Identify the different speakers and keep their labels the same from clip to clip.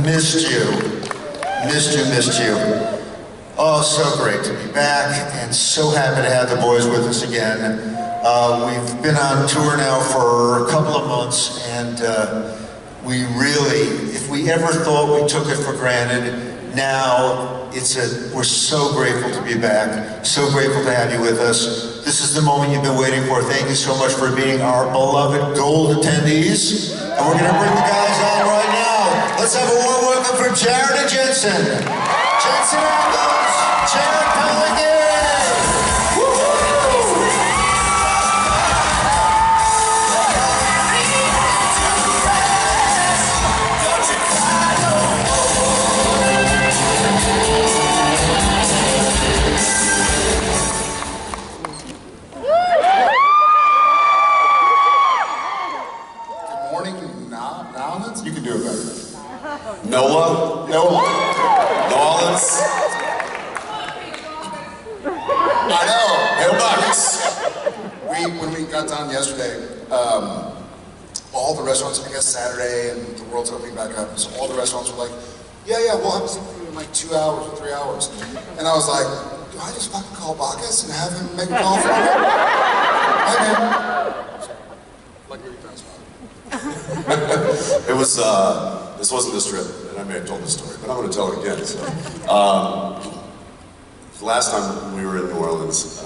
Speaker 1: Missed you. Missed you. Oh, so great to be back, and so happy to have the boys with us again. We've been on tour now for a couple of months, and we really, if we ever thought we took it for granted, now we're so grateful to be back, so grateful to have you with us. This is the moment you've been waiting for. Thank you so much for being our beloved gold attendees. And we're going to bring the guys on right now. Let's have a warm welcome for Jared and Jensen. Jensen Ackles, Jared Padalecki.
Speaker 2: You can do it better.
Speaker 3: NOLA? Nolans?
Speaker 2: I know!
Speaker 3: Hail Buckets!
Speaker 2: When we got done yesterday, all the restaurants, I guess Saturday, and the world's opening back up, so all the restaurants were like, yeah, we'll have something for you in like 2 hours or 3 hours. And I was like, do I just fucking call Bacchus and have him make a call for me? Hi, man. Like your friends,
Speaker 3: It was, this wasn't this trip, and I may have told this story, but I'm going to tell it again. So, last time we were in New Orleans,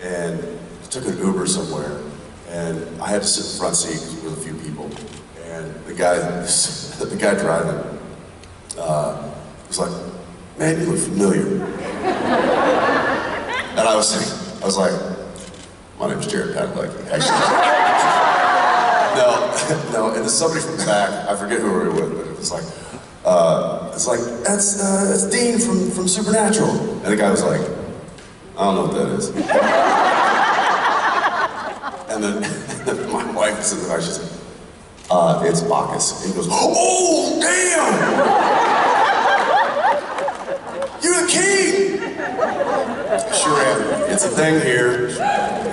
Speaker 3: and I took an Uber somewhere, and I had to sit in the front seat with a few people, and the guy driving was like, "Man, you look familiar." And I was like, "My name's Jared Padalecki." Actually. No, and there's somebody from the back, I forget who we were with, but it was like, that's Dean from Supernatural. And the guy was like, I don't know what that is. And then my wife was in the back, she said, it's Bacchus. And he goes, oh, damn! You're the king! I sure am. It's a thing here.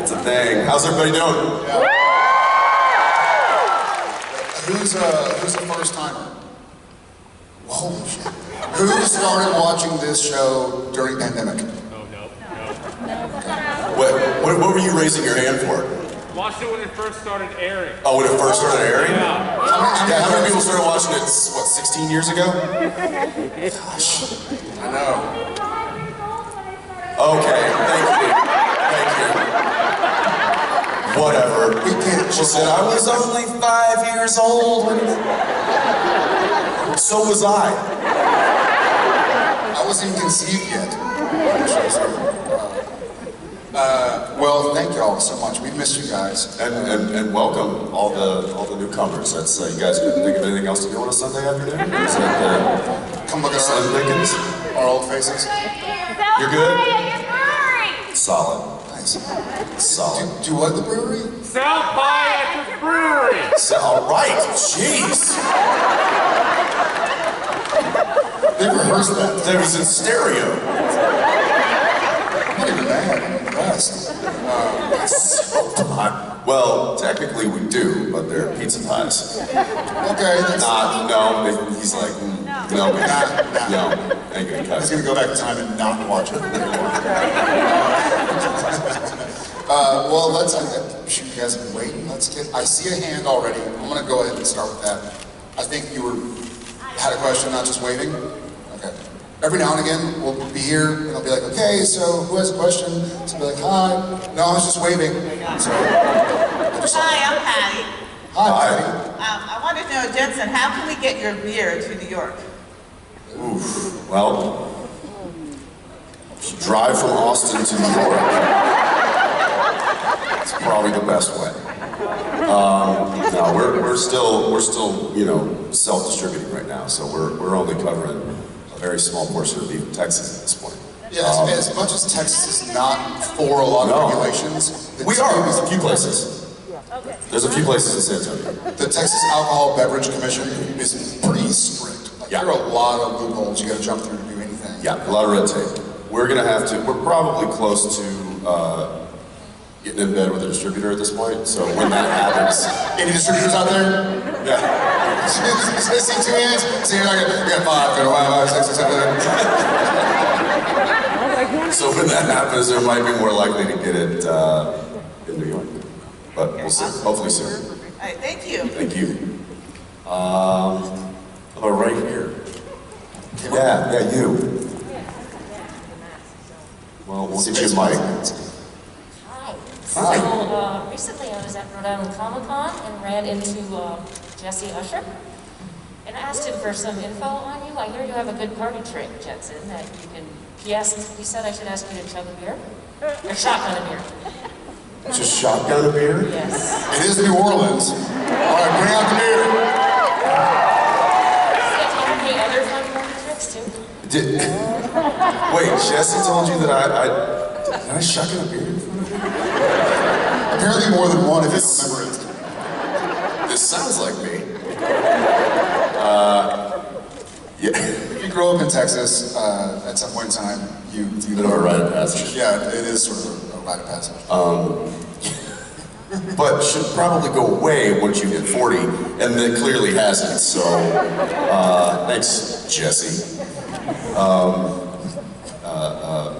Speaker 3: It's a thing. How's everybody doing?
Speaker 2: Yeah. Who's a first timer? Holy shit. Who started watching this show during pandemic?
Speaker 4: Oh, no.
Speaker 3: What were you raising your hand for?
Speaker 4: Watched it when it first started airing.
Speaker 3: Oh, when it first started airing?
Speaker 4: Yeah.
Speaker 3: How many people started watching it, what, 16 years ago?
Speaker 2: Gosh. I know.
Speaker 3: Okay, thank you. Whatever.
Speaker 2: We can't.
Speaker 3: She said, I was only 5 years old when... So was I.
Speaker 2: I wasn't even conceived yet. Well, thank you all so much. We've missed you guys.
Speaker 3: And welcome all the newcomers. That's you guys couldn't think of anything else to do on a Sunday afternoon? Is that,
Speaker 2: come look at
Speaker 3: Slim Pickens?
Speaker 2: our old faces.
Speaker 3: You're good? Solid.
Speaker 2: Nice.
Speaker 3: Solid.
Speaker 2: Do what at the brewery?
Speaker 4: South by at the brewery.
Speaker 3: All right. Jeez.
Speaker 2: They rehearsed that.
Speaker 3: That was in stereo.
Speaker 2: I'm not even mad. I'm impressed.
Speaker 3: Well, technically we do, but they're pizza pies.
Speaker 2: Okay, that's...
Speaker 3: No, he's like, no, ain't gonna cut
Speaker 2: He's
Speaker 3: it.
Speaker 2: gonna go back in time and not watch it. Well, let's, you guys have been waiting. I see a hand already. I'm gonna go ahead and start with that. I think you had a question, not just waving? Okay. Every now and again, we'll be here, and I'll be like, okay, so who has a question? So I'll be like, hi. No, I was just waving. So,
Speaker 5: Hi, I'm Patty.
Speaker 2: Hi, Patty.
Speaker 5: I wanted to know, Jensen, how can we get your beer to New York?
Speaker 3: Oof. Well, drive from Austin to New York. It's probably the best way. No, we're still self-distributing right now, so we're only covering a very small portion of even Texas at this point.
Speaker 2: Yeah, as much as Texas is not for a lot of regulations,
Speaker 3: we are. There's a few places. There's a few places in San Antonio.
Speaker 2: The Texas Alcohol Beverage Commission is pretty strict. Like, there are a lot of loopholes you got to jump through to do anything.
Speaker 3: Yeah, a lot of red tape. We're probably close to getting in bed with a distributor at this point. So when that happens,
Speaker 2: Any distributors out there?
Speaker 3: yeah.
Speaker 2: See 2 hands? So you're not gonna, you got 5, 6, 7, 8.
Speaker 3: So when that happens, there might be more likely to get it in New York. But we'll see. Hopefully soon.
Speaker 5: All right, thank you.
Speaker 3: Thank you. Oh, right here. Yeah, you. Well, we'll give you a mic.
Speaker 6: Hi. So recently I was at Rhode Island Comic Con and ran into Jesse Usher. And I asked him for some info on you. I hear you have a good party trick, Jensen, that you can, he said I should ask you to chug a beer? Or shotgun a beer.
Speaker 3: Just shotgun a beer?
Speaker 6: Yes.
Speaker 2: It is New Orleans. All right, bring out the beer.
Speaker 6: So do you have any other fun party tricks too?
Speaker 3: Wait, Jesse told you that did I shotgun a beer?
Speaker 2: Apparently more than one if you don't remember it.
Speaker 3: This sounds like me. Yeah.
Speaker 2: If you grow up in Texas, at some point in time, you
Speaker 3: Bit of a rite of passage.
Speaker 2: Yeah, it is sort of a rite of passage.
Speaker 3: But should probably go away once you hit 40, and it clearly hasn't, so thanks, Jesse.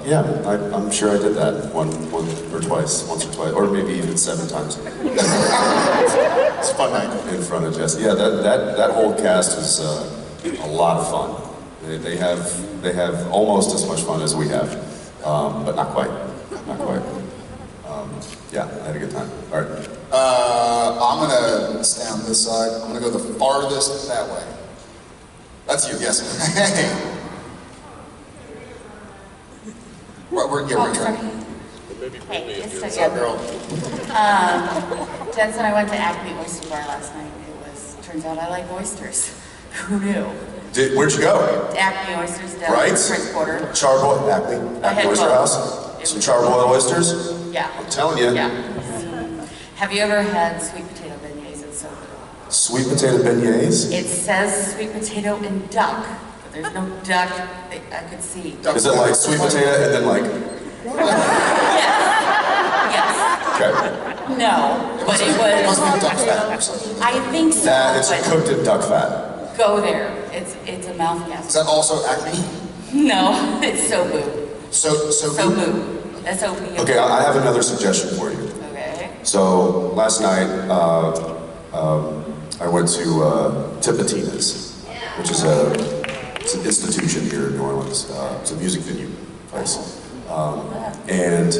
Speaker 3: Yeah, I'm sure I did that once or twice, or maybe even 7 times.
Speaker 2: It's a fun night.
Speaker 3: In front of Jesse. Yeah, that whole cast is a lot of fun. They have almost as much fun as we have, but not quite. Not quite. Yeah, I had a good time. All right.
Speaker 2: I'm gonna stay on this side. I'm gonna go the farthest that way. That's you, yes. Hey. We're trying.
Speaker 7: Hey, it's
Speaker 2: What's up, girl?
Speaker 7: Jensen, I went to Acme Oyster Bar last night. Turns out I like oysters. Who knew?
Speaker 3: Where'd you go?
Speaker 7: Acme Oysters down
Speaker 3: Right?
Speaker 7: in Prince Quarter.
Speaker 3: Charboiled, Acme Oyster
Speaker 7: both.
Speaker 3: House. Some charboiled oysters?
Speaker 7: Yeah.
Speaker 3: I'm telling you.
Speaker 7: Yeah. Have you ever had sweet potato beignets? It's so good.
Speaker 3: Sweet potato beignets?
Speaker 7: It says sweet potato and duck, but there's no duck that I could see.
Speaker 3: Is it like sweet potato and then like...
Speaker 7: Yes.
Speaker 3: Okay.
Speaker 7: No, but it
Speaker 2: Must be
Speaker 7: was.
Speaker 2: duck fat or something.
Speaker 7: I think so.
Speaker 3: That is
Speaker 7: but
Speaker 3: cooked in duck fat.
Speaker 7: go there. It's a mouth
Speaker 2: Is
Speaker 7: gas.
Speaker 2: that also Acme?
Speaker 7: No, it's Sobu.
Speaker 2: So
Speaker 7: Sobu. S-O-B-U.
Speaker 3: Okay, I have another suggestion for you.
Speaker 7: Okay.
Speaker 3: So last night, I went to Tipitina's, which is it's an institution here in New Orleans. It's a music venue place. And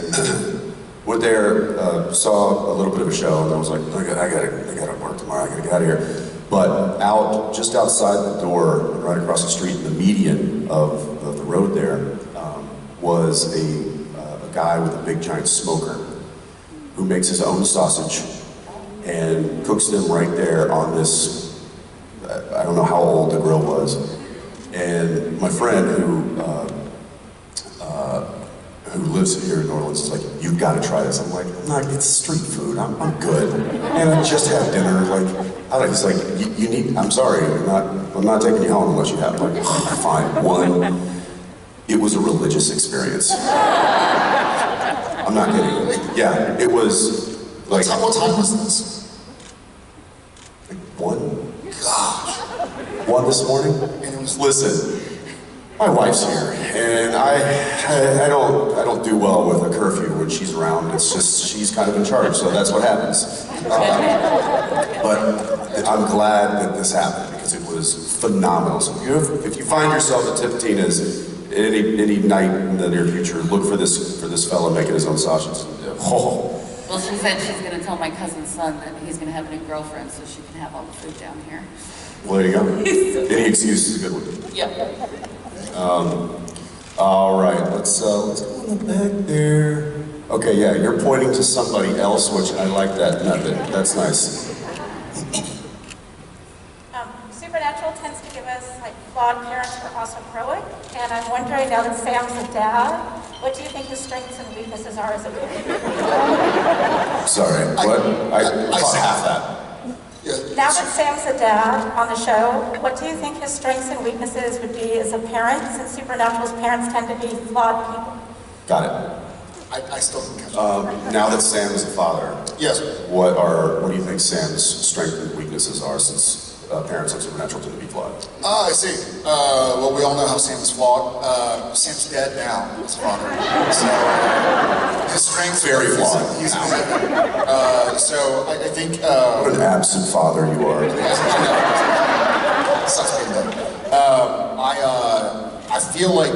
Speaker 3: went there, saw a little bit of a show, and I was like, I gotta work tomorrow, I gotta get out of here. But just outside the door, right across the street, in the median of the road there, was a guy with a big giant smoker who makes his own sausage and cooks them right there on this, I don't know how old the grill was. And my friend who lives here in New Orleans is like, you've got to try this. I'm like, it's street food, I'm good. And I just had dinner, he's like, you need, I'm sorry, I'm not taking you home unless you have. I'm like, fine, one. It was a religious experience. I'm not kidding. Yeah, it was like...
Speaker 2: What time was this?
Speaker 3: Like 1? Gosh. 1 this morning?
Speaker 2: And it was...
Speaker 3: Listen, my wife's here, and I don't do well with a curfew when she's around. It's just, she's kind of in charge, so that's what happens. But I'm glad that this happened, because it was phenomenal. So if you find yourself at Tipitina's any night in the near future, look for this fella making his own sausage. Oh.
Speaker 7: Well, she said she's going to tell my cousin's son that he's going to have a new girlfriend so she can have all the food down here.
Speaker 3: Well, there you go. Any excuse is a good one.
Speaker 7: Yep.
Speaker 3: All right, let's go in the back there. Okay, yeah, you're pointing to somebody else, which I like that method. That's nice.
Speaker 8: Supernatural tends to give us flawed parents who are also heroic, and I'm wondering, now that Sam's a dad, what do you think his strengths and weaknesses are as a parent?
Speaker 3: Sorry, what? I caught half that.
Speaker 8: Now that Sam's a dad on the show, what do you think his strengths and weaknesses would be as a parent, since Supernatural's parents tend to be flawed people?
Speaker 3: Got it.
Speaker 2: I still can catch up.
Speaker 3: Now that Sam is a father,
Speaker 2: Yes.
Speaker 3: what do you think Sam's strengths and weaknesses are, since parents like Supernatural tend to be flawed?
Speaker 2: I see. Well, we all know how Sam is flawed. Sam's dead now, his father. So, his strengths
Speaker 3: Very flawed.
Speaker 2: He's so, I think...
Speaker 3: What an absent father you are.
Speaker 2: Sucks being dead. I feel like,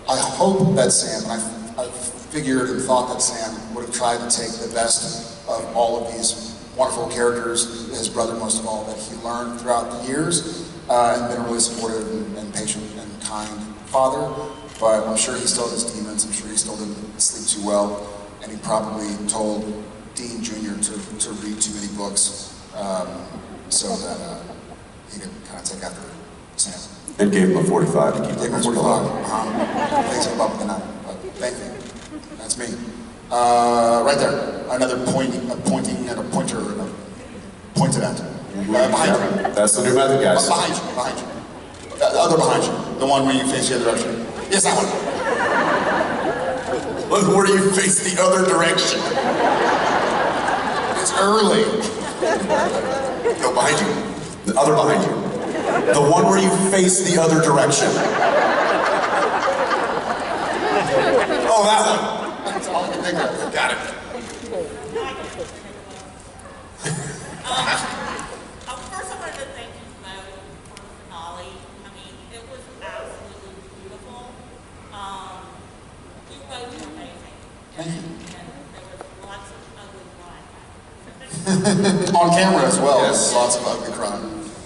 Speaker 2: I hope that Sam, and I figured and thought that Sam would have tried to take the best of all of these wonderful characters, his brother most of all, that he learned throughout the years, and been a really supportive and patient and kind father. But I'm sure he still has demons. I'm sure he still didn't sleep too well, and he probably told Dean Jr. to read too many books so that he could kind of take after Sam.
Speaker 3: And gave him a 45 to keep
Speaker 2: Take
Speaker 3: him
Speaker 2: him 45. Thanks for bumping that. Thank you. That's me. Right there. Another pointing and a pointer and a pointed at. Behind you.
Speaker 3: That's the new method, guys.
Speaker 2: Behind you. The other behind you. The one where you face the other direction. Yes, that one.
Speaker 3: Look where you face the other direction.
Speaker 2: It's early.
Speaker 3: Go behind you. The other behind you. The one where you face the other direction. Oh, that one.
Speaker 2: That's all I can think of.
Speaker 3: Got it.
Speaker 9: First I wanted to thank you both for the finale. I mean, it was absolutely beautiful. You both were amazing.
Speaker 2: Thank you.
Speaker 9: And there was lots of ugly crying.
Speaker 2: On camera as well.
Speaker 3: Yes.
Speaker 2: Lots of ugly crying.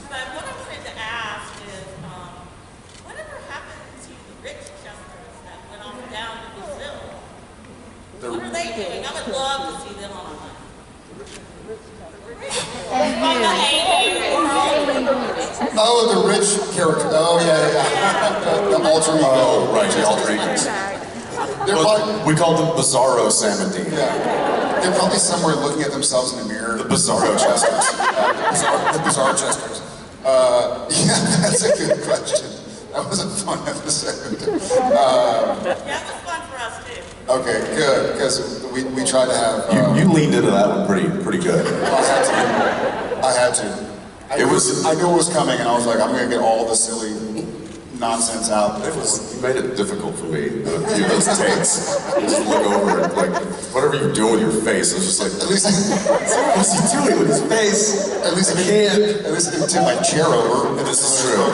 Speaker 9: But what I wanted to ask is, whatever happened to the rich Chesters that went off down to Brazil? What are they doing? I would love to see them on a hunt.
Speaker 2: Oh, the rich character. Oh, yeah. The alter ego.
Speaker 3: Oh, right, the alter egos.
Speaker 2: They're probably,
Speaker 3: We called them Bizarro Sam and Dean.
Speaker 2: yeah. They're probably somewhere looking at themselves in the mirror.
Speaker 3: The Bizarro Chesters.
Speaker 2: The bizarre Chesters. Yeah, that's a good question. That was a fun episode.
Speaker 9: Yeah, it was fun for us too.
Speaker 2: Okay, good, because we tried to have...
Speaker 3: You leaned into that one pretty good.
Speaker 2: I had to. I knew it was coming, and I was like, I'm going to get all the silly nonsense out.
Speaker 3: You made it difficult for me to do those takes. Just look over it, like, whatever you do with your face, it's just like,
Speaker 2: At least
Speaker 3: what's he doing with his face?
Speaker 2: At least I didn't tip my chair over.
Speaker 3: This is true.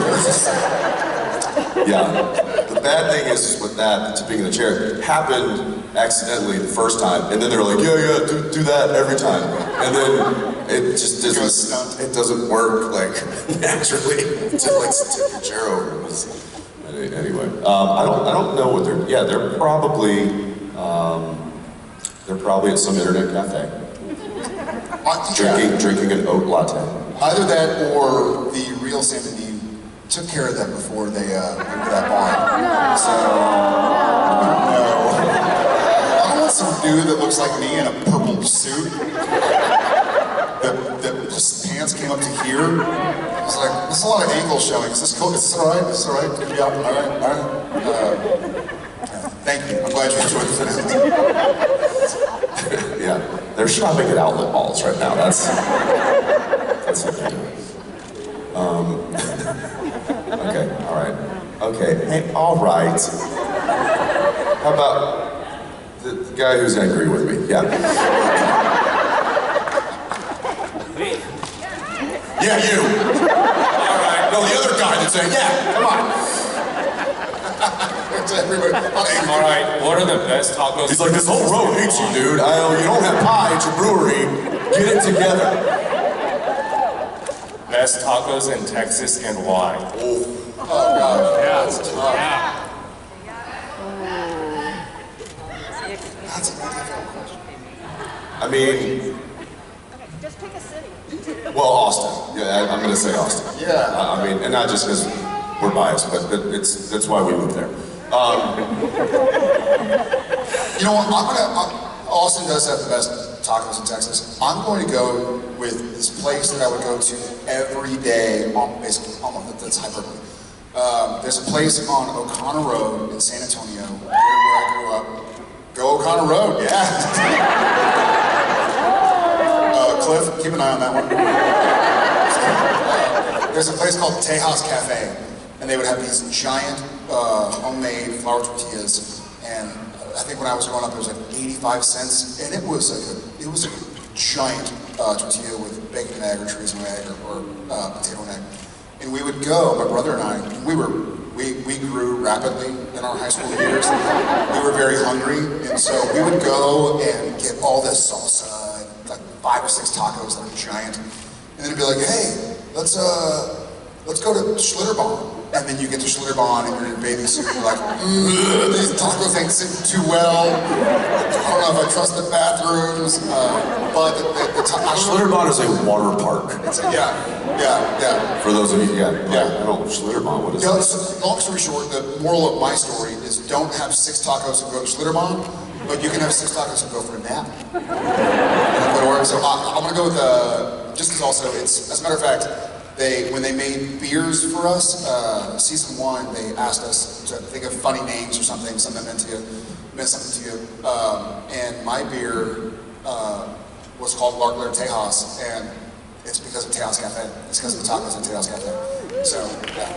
Speaker 3: Yeah. The bad thing is with that, tipping in the chair, it happened accidentally the first time, and then they were like, yeah, do that every time. And then it just doesn't work, like, naturally to, like, tip your chair over. Anyway, I don't know what they're probably at some internet cafe. Drinking an oat latte.
Speaker 2: Either that or the real Sam and Dean took care of them before they went to that bar. So, no. I don't want some dude that looks like me in a purple suit. That just pants came up to here. It's like, there's a lot of ankles showing. Is this cool? Is this alright? Is this alright? Yeah, alright. Thank you. I'm glad you enjoyed the finale.
Speaker 3: Yeah, they're shopping at outlet malls right now. That's what they're doing. Okay, all right. Okay, hey, all right. How about the guy who's angry with me? Yeah. Yeah, you. All right. No, the other guy that's saying, yeah, come on.
Speaker 2: It's everybody.
Speaker 4: All right, what are the best tacos?
Speaker 3: He's like, this whole row hates you, dude. You don't have pie at your brewery. Get it together.
Speaker 4: Best tacos in Texas and why?
Speaker 2: Oh God.
Speaker 4: Yeah.
Speaker 2: That's tough.
Speaker 4: Yeah.
Speaker 2: That's a difficult question.
Speaker 3: I mean,
Speaker 8: Just pick a city.
Speaker 3: well, Austin. Yeah, I'm going to say Austin.
Speaker 2: Yeah.
Speaker 3: I mean, and not just because we're biased, but that's why we moved there.
Speaker 2: You know what? Austin does have the best tacos in Texas. I'm going to go with this place that I would go to every day, basically, almost, that's hyperbole. There's a place on O'Connor Road in San Antonio, near where I grew up, Go O'Connor Road, yeah. Cliff, keep an eye on that one. There's a place called Tejas Cafe, and they would have these giant homemade flour tortillas, and I think when I was growing up it was like 85 cents, and it was a giant tortilla with bacon and egg or chorizo and egg or potato and egg. And we would go, my brother and I, we grew rapidly in our high school years. We were very hungry, and so we would go and get all this salsa, like 5 or 6 tacos that are giant, and then it'd be like, hey, let's go to Schlitterbahn. And then you get to Schlitterbahn and you're in a bathing suit and you're like, these tacos ain't sitting too well. I don't know if I trust the bathrooms. But
Speaker 3: Schlitterbahn is a water park.
Speaker 2: Yeah.
Speaker 3: For those of you, I don't Schlitterbahn, what is that?
Speaker 2: Long story short, the moral of my story is don't have 6 tacos and go to Schlitterbahn, but you can have 6 tacos and go for a nap. And go to work. So I'm gonna go with just as also, it's, as a matter of fact, when they made beers for us, season 1, they asked us to think of funny names or something that meant something to you. And my beer was called Larkler Tejas, and it's because of Tejas Cafe. It's because of the tacos at Tejas Cafe. So, yeah.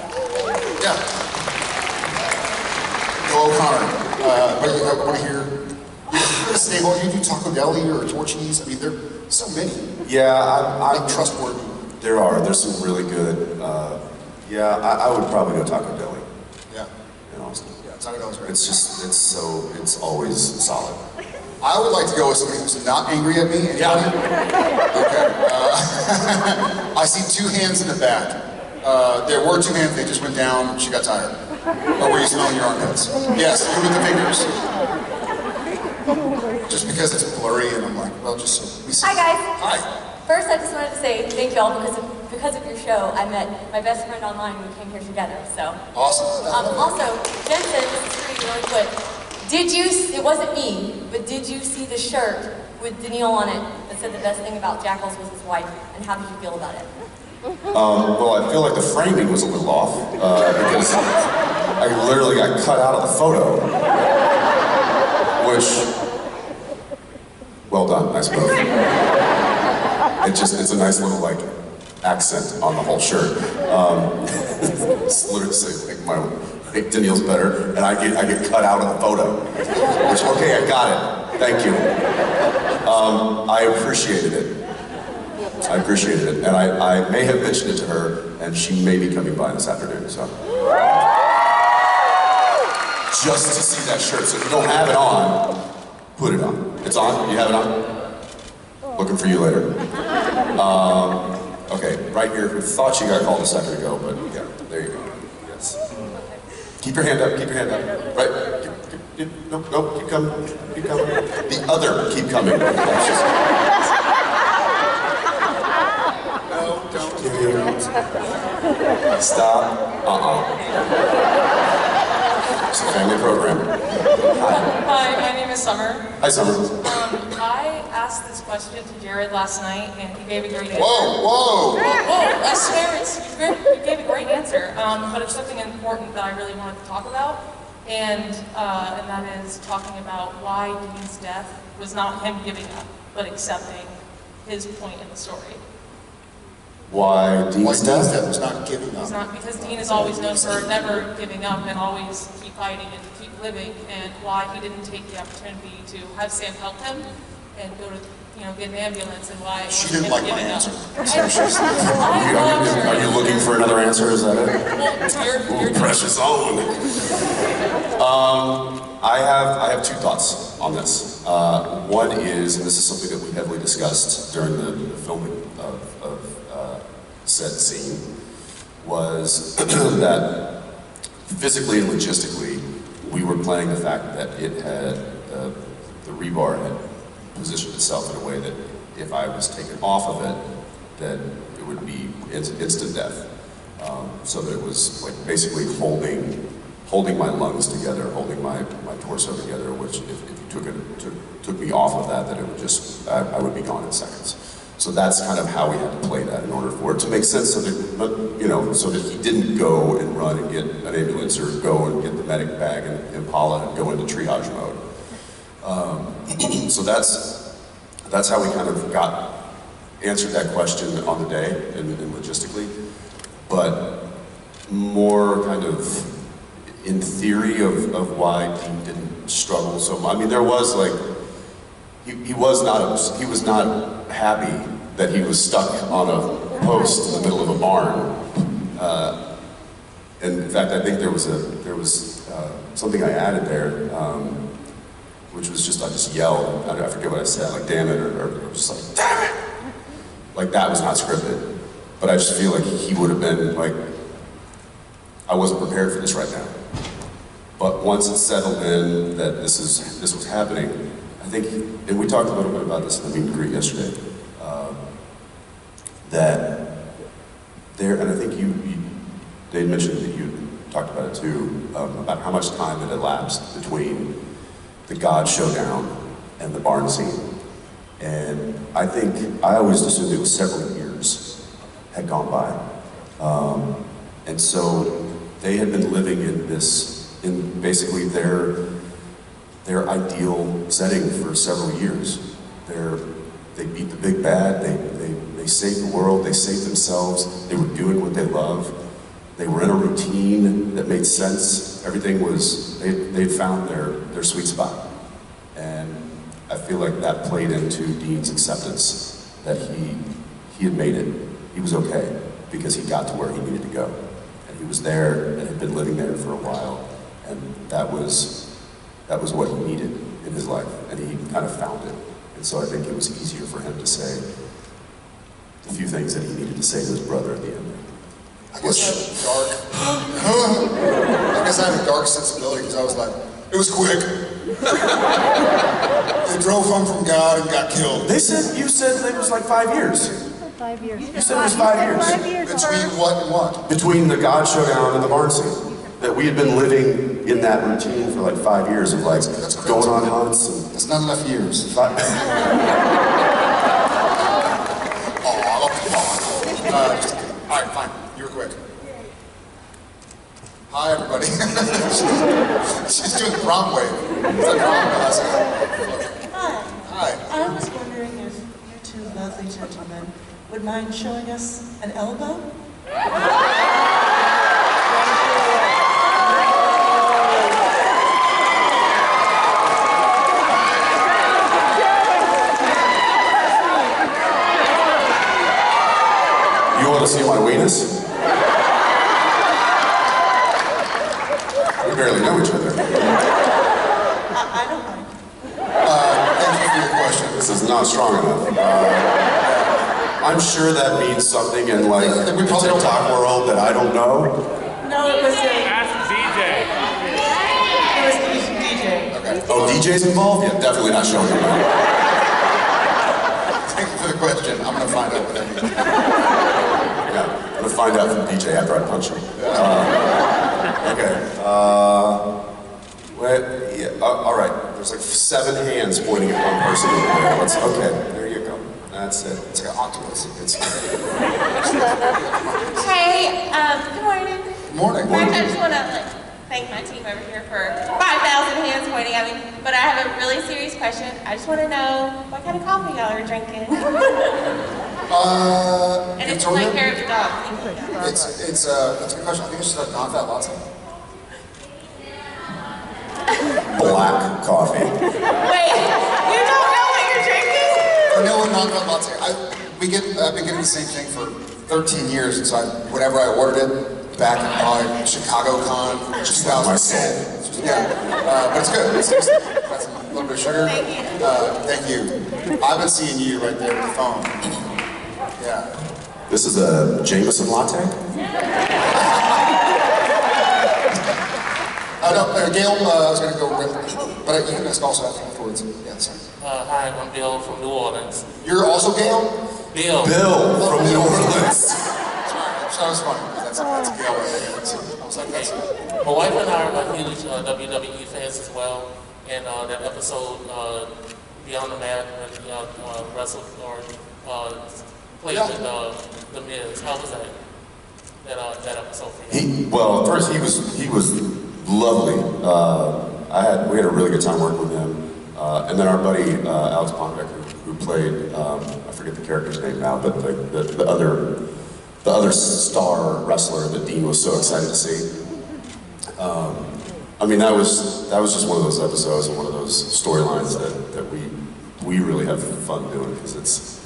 Speaker 2: Go O'Connor. I want to hear, you're a stable, you do Taco Deli or Torchy's, I mean, there are so many.
Speaker 3: Yeah,
Speaker 2: I'm trustworthy.
Speaker 3: There's some really good, I would probably go Taco Deli.
Speaker 2: Yeah.
Speaker 3: In Austin.
Speaker 2: Yeah, Taco Deli's great.
Speaker 3: It's always solid.
Speaker 2: I would like to go with somebody who's not angry at me. Anybody? Yeah. Okay. I see 2 hands in the back. There were 2 hands, they just went down, she got tired. Or were you smelling your armpits? Yes, you with the fingers. Just because it's blurry and I'm like, well, just so we see.
Speaker 10: Hi guys.
Speaker 2: Hi.
Speaker 10: First, I just wanted to say thank y'all because of your show. I met my best friend online and we came here together. So
Speaker 2: awesome.
Speaker 10: Also, Jensen, this is for you really quick. It wasn't me, but did you see the shirt with Daniil on it that said the best thing about Jackals was his wife, and how did you feel about it?
Speaker 3: Well, I feel like the framing was a little off because I literally got cut out of the photo, which, well done, I suppose. It's a nice little like accent on the whole shirt. It's literally say like Daniil's better, and I get cut out of the photo. Which, okay, I got it. Thank you. I appreciated it. And I may have mentioned it to her, and she may be coming by this afternoon, so. Just to see that shirt, so if you don't have it on, put it on. It's on? You have it on? Looking for you later. Okay, right here, who thought she got called a second ago, but yeah, there you go. Yes. Keep your hand up, Right, nope, keep coming. The other, keep coming. Don't. Stop. It's a family program.
Speaker 6: Hi, my name is Summer.
Speaker 3: Hi, Summer.
Speaker 6: I asked this question to Jared last night, and he gave a great answer.
Speaker 2: Whoa!
Speaker 6: I swear you gave a great answer, but it's something important that I really wanted to talk about, and that is talking about why Dean's death was not him giving up, but accepting his point in the story.
Speaker 3: Why Dean's death
Speaker 2: was not giving up?
Speaker 6: It's not, because Dean is always known for never giving up and always keep fighting and keep living, and why he didn't take the opportunity to have Sam help him and go to, get an ambulance, and why
Speaker 2: she didn't like my answer.
Speaker 3: Are you looking for another answer? Is that it?
Speaker 6: Well, you're
Speaker 3: precious own. I have 2 thoughts on this. One is, and this is something that we heavily discussed during the filming of said scene, was that physically and logistically, we were playing the fact that it had, the rebar had positioned itself in a way that if I was taken off of it, that it would be instant death. So that it was like basically holding my lungs together, holding my torso together, which if you took me off of that, it would just, I would be gone in seconds. So that's kind of how we had to play that in order for it to make sense, so that, so that he didn't go and run and get an ambulance or go and get the medic bag and Impala and go into triage mode. So that's how we kind of answered that question on the day and logistically, but more kind of in theory of why Dean didn't struggle so much. I mean, there was like, he was not happy that he was stuck on a post in the middle of a barn. And in fact, I think there was something I added there, which was just, I just yelled, I forget what I said, like damn it, or just like, damn it! Like that was not scripted. But I just feel like he would have been like, I wasn't prepared for this right now. But once it settled in that this was happening, I think, and we talked a little bit about this in the meet and greet yesterday, that there, and I think they mentioned that you talked about it too, about how much time had elapsed between the God showdown and the barn scene. And I think, I always assumed it was several years had gone by. And so they had been living in basically their ideal setting for several years. They beat the big bad, they saved the world, they saved themselves, they were doing what they love, they were in a routine that made sense. Everything was, they'd found their sweet spot. And I feel like that played into Dean's acceptance that he had made it. He was okay because he got to where he needed to go. And he was there and had been living there for a while. And that was what he needed in his life. And he kind of found it. And so I think it was easier for him to say the few things that he needed to say to his brother at the end.
Speaker 2: I guess I have a dark sensibility because I was like, it was quick. They drove home from God and got killed.
Speaker 3: You said it was like 5 years.
Speaker 11: 5 years.
Speaker 3: You said it was 5 years.
Speaker 11: 5 years.
Speaker 2: Between what and what?
Speaker 3: Between the God showdown and the barn scene. That we had been living in that routine for like 5 years of like going on hunts and...
Speaker 2: That's not enough years. All right, fine. You were quick. Hi, everybody. She's doing the prom wave. It's a prom class.
Speaker 11: Hi.
Speaker 2: Hi.
Speaker 11: I was wondering if you two lovely gentlemen would mind showing us an elbow?
Speaker 3: You want to see my weenus? We barely know each other.
Speaker 11: I don't mind.
Speaker 2: Thank you for your question.
Speaker 3: This is not strong enough. I'm sure that means something in like the TikTok world that I don't know.
Speaker 11: No, it was
Speaker 4: Ask DJ.
Speaker 11: It was DJ.
Speaker 2: Okay.
Speaker 3: Oh, DJ's involved? Yeah, definitely not showing him.
Speaker 2: Thank you for the question. I'm going to find out what that means.
Speaker 3: Yeah, I'm going to find out from DJ after I punch him. Okay. All right. There's like 7 hands pointing at one person over there. Okay, there you go. That's it. It's like an octopus.
Speaker 9: Hey, good morning.
Speaker 2: Good morning.
Speaker 9: First, I just want to thank my team over here for 5,000 hands pointing at me. But I have a really serious question. I just want to know what kind of coffee y'all are drinking. And it's to take care of the dog.
Speaker 2: It's that's a good question. I think it's just a non-fat latte.
Speaker 3: Black coffee.
Speaker 9: Wait, you don't know what you're drinking?
Speaker 2: Vanilla non-fat latte. I've been getting the same thing for 13 years, and so whenever I ordered it back in my Chicago Con 2010. Yeah, but it's good. It's got some little bit of sugar. Thank you. I've been seeing you right there with the phone. Yeah.
Speaker 3: This is a Jameson latte?
Speaker 2: No, Gail, I was going to go with, but you can ask also afterwards. Yeah, sorry.
Speaker 12: Hi, I'm Bill from New Orleans.
Speaker 2: You're also Gail?
Speaker 12: Bill.
Speaker 3: Bill from New Orleans.
Speaker 2: Sorry, that was funny. That's Gail right there. I was like, that's...
Speaker 12: My wife and I are huge WWE fans as well, and that episode, Beyond the Mat, when wrestled or played with the Miz. How was that episode for you?
Speaker 3: Well, first he was lovely. We had a really good time working with him. And then our buddy Alex Pondek, who played, I forget the character's name now, but the other star wrestler that Dean was so excited to see. I mean, that was just one of those episodes and one of those storylines that we really have fun doing, because it's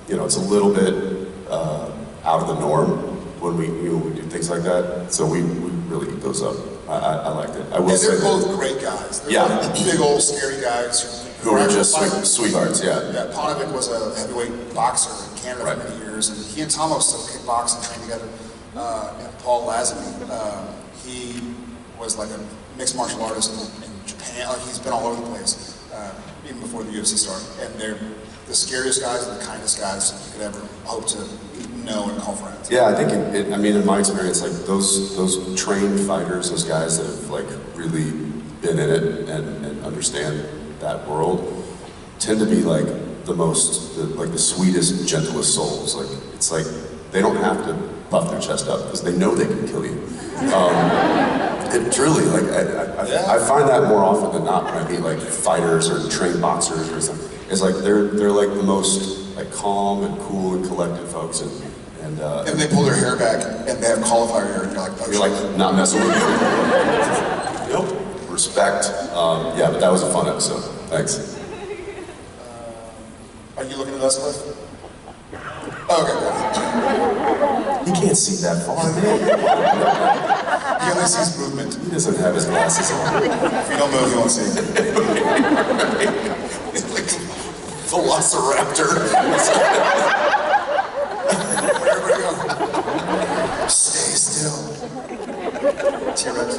Speaker 3: it's a little bit out of the norm when we do things like that. So we really eat those up. I liked it. I will say
Speaker 2: they're both great guys. They're both big old scary guys
Speaker 3: who are just sweethearts. Yeah.
Speaker 2: Yeah. Padalecki was a heavyweight boxer in Canada for many years, and he and Tomo still kickbox and train together. And Paul Lazenby, he was like a mixed martial artist in Japan. Like, he's been all over the place, even before the UFC started. And they're the scariest guys and the kindest guys you could ever hope to know and call friends.
Speaker 3: Yeah, I think I mean, in my experience, like those trained fighters, those guys that have like really been in it and understand that world, tend to be like the sweetest, gentlest souls. Like, it's like they don't have to puff their chest up because they know they can kill you. It truly, like, I find that more often than not when I meet like fighters or trained boxers or something. It's like they're like the most like calm and cool and collected folks, and
Speaker 2: they pull their hair back and they have cauliflower hair, and you're like,
Speaker 3: not messing with me. Nope. Respect. Yeah, but that was a fun episode. Thanks.
Speaker 2: Are you looking at us, Cliff? Okay.
Speaker 3: He can't see that far.
Speaker 2: He only sees movement.
Speaker 3: He doesn't have his glasses on.
Speaker 2: If you don't move, you won't see.
Speaker 3: He's like Velociraptor.
Speaker 2: Everybody go. Stay still. T-Rex.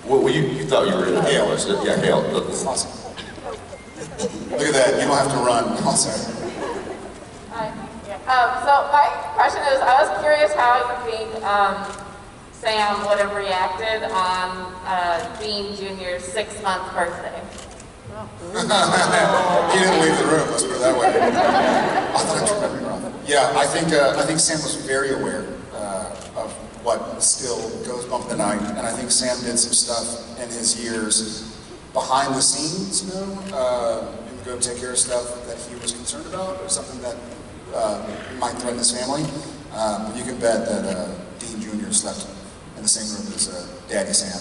Speaker 3: Well, you thought you were in Hale, wasn't it? Yeah, Hale.
Speaker 2: That's awesome. Look at that. You don't have to run. Oh, sorry.
Speaker 13: Hi. So my question is, I was curious how you think Sam would have reacted on Dean Jr.'s 6-month birthday.
Speaker 2: He didn't leave the room, let's put it that way. I thought I turned everything off. Yeah, I think Sam was very aware of what still goes bump in the night, and I think Sam did some stuff in his years behind the scenes, and go take care of stuff that he was concerned about, or something that might threaten his family. But you can bet that Dean Jr. slept in the same room as Daddy Sam.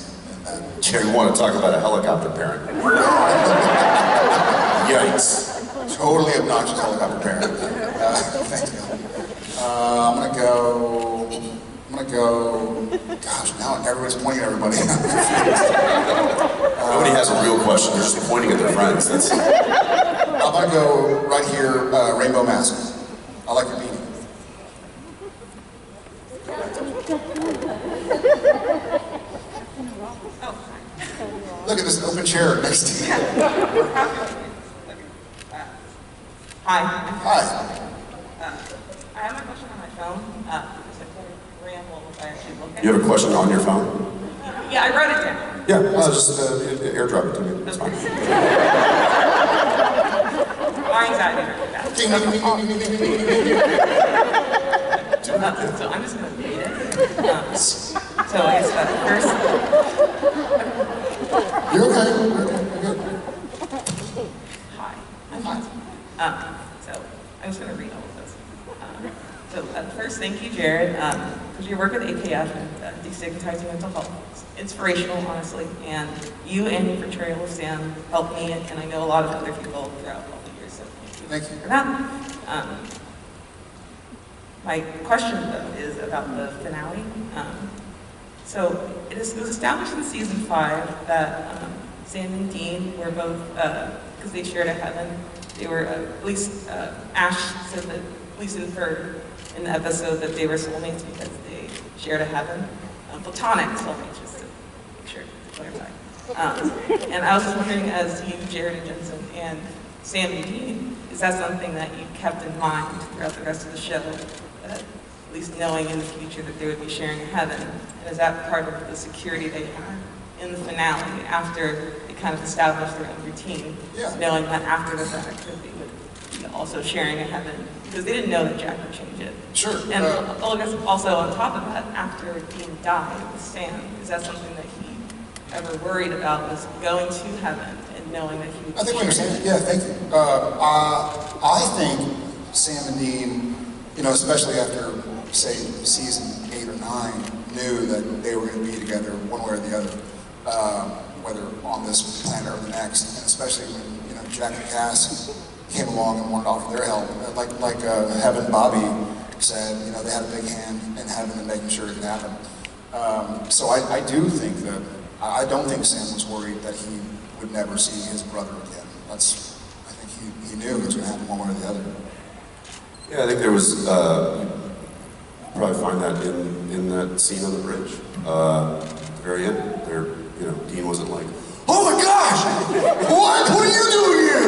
Speaker 3: Jerry, you want to talk about a helicopter parent? Yikes.
Speaker 2: Totally obnoxious helicopter parent. Thanks, God. I'm gonna go, gosh, now everybody's pointing at everybody.
Speaker 3: Nobody has a real question, they're just pointing at their friends.
Speaker 2: I'm gonna go right here, Rainbow Mask. I like your beanie. Look at this open chair next to you.
Speaker 5: Hi.
Speaker 2: Hi.
Speaker 5: I have a question on my phone.
Speaker 3: You have a question on your phone?
Speaker 5: Yeah, I wrote it down.
Speaker 3: Yeah, just airdrop it to me. That's fine.
Speaker 5: Our anxiety really bad. So I'm just going to read it. So it's first.
Speaker 2: You're okay.
Speaker 5: Hi. So I'm just going to read all of this. So first, thank you, Jared, for your work with AKF and destigmatizing mental health. It's inspirational, honestly, and you and your portrayal of Sam helped me, and I know a lot of other people throughout all the years. So
Speaker 2: thank you
Speaker 5: for that. My question, though, is about the finale. So it was established in season 5 that Sam and Dean were both, because they shared a heaven, they were, at least Ash said that, at least inferred in the episode, that they were soulmates because they shared a heaven. Platonic soulmates, just to make sure to clarify. And I was just wondering, as you, Jared and Jensen, and Sam and Dean, is that something that you kept in mind throughout the rest of the show? At least knowing in the future that they would be sharing a heaven? And is that part of the security they had in the finale after they kind of established their own routine?
Speaker 2: Yeah.
Speaker 5: Knowing that after the fact that they would be also sharing a heaven, because they didn't know that Jack would change it.
Speaker 2: Sure.
Speaker 5: And I guess also on top of that, after Dean died with Sam, is that something that he ever worried about was going to heaven and knowing that he would.
Speaker 2: I think we understand. Yeah, thank you. I think Sam and Dean, you know, especially after, say, season 8 or 9, knew that they were going to be together one way or the other, whether on this planet or the next. And especially when, you know, Jack and Cass came along and wanted to offer their help. Like Heaven Bobby said, you know, they had a big hand in heaven and making sure it could happen. So I do think that, I don't think Sam was worried that he would never see his brother again. I think he knew it was going to happen one way or the other.
Speaker 3: Yeah, I think there was, you probably find that in that scene on the bridge. At the very end, there, you know, Dean wasn't like, "Oh my gosh! What? What are you doing here?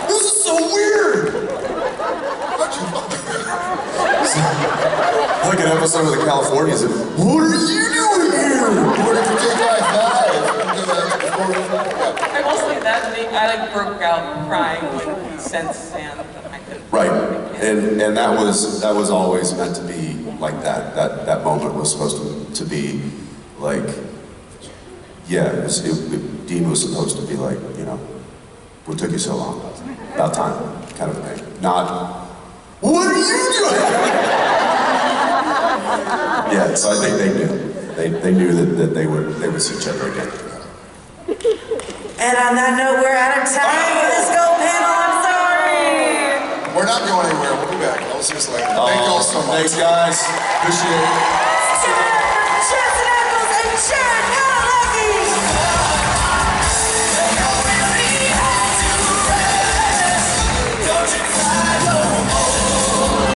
Speaker 3: This is so weird!" Like an episode of the Californians, "What are you doing here? What did you take my
Speaker 5: I will say that I like broke out crying when he sent Sam. I couldn't.
Speaker 3: Right, and that was always meant to be like that. That moment was supposed to be like, yeah, Dean was supposed to be like, you know, what took you so long? About time, kind of thing. Not, what are you doing? Yeah, so I think they knew. They knew that they would see each other again.
Speaker 11: And on that note, we're out of time. Let's go, panel. I'm sorry.
Speaker 2: We're not going anywhere. We'll be back. I'll see you later. Thank you all so much.
Speaker 3: Thanks, guys. Appreciate it.